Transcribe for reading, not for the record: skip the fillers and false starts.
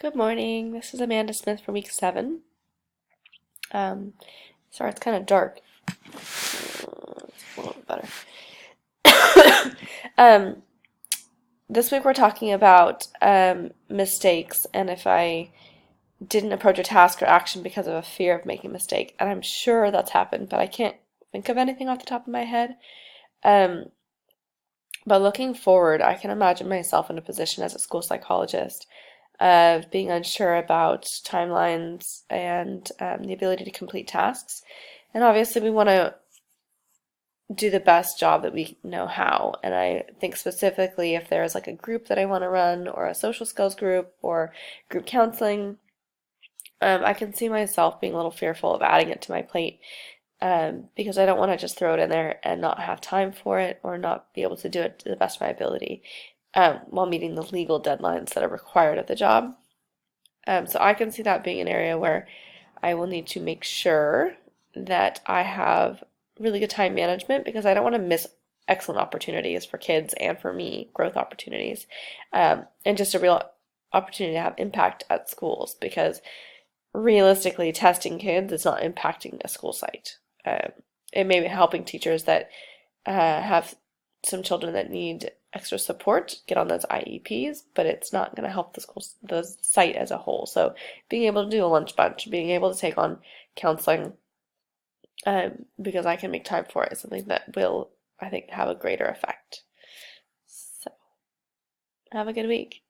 Good morning. This is Amanda Smith for week 7. Sorry, it's kind of dark. It's a little bit better. um, this week we're talking about mistakes and if I didn't approach a task or action because of a fear of making a mistake. And I'm sure that's happened, but I can't think of anything off the top of my head. Um, but looking forward, I can imagine myself in a position as a school psychologist of being unsure about timelines and the ability to complete tasks. And obviously, we want to do the best job that we know how. And I think specifically if there's like a group that I want to run, or a social skills group, or group counseling, I can see myself being a little fearful of adding it to my plate because I don't want to just throw it in there and not have time for it or not be able to do it to the best of my ability while meeting the legal deadlines that are required of the job. So I can see that being an area where I will need to make sure that I have really good time management because I don't want to miss excellent opportunities for kids and for me, growth opportunities, and just a real opportunity to have impact at schools because realistically, testing kids is not impacting a school site. It may be helping teachers that have some children that need extra support get on those IEPs, but it's not going to help the site as a whole. So being able to do a lunch bunch, being able to take on counseling, because I can make time for it, is something that will, I think, have a greater effect. So have a good week.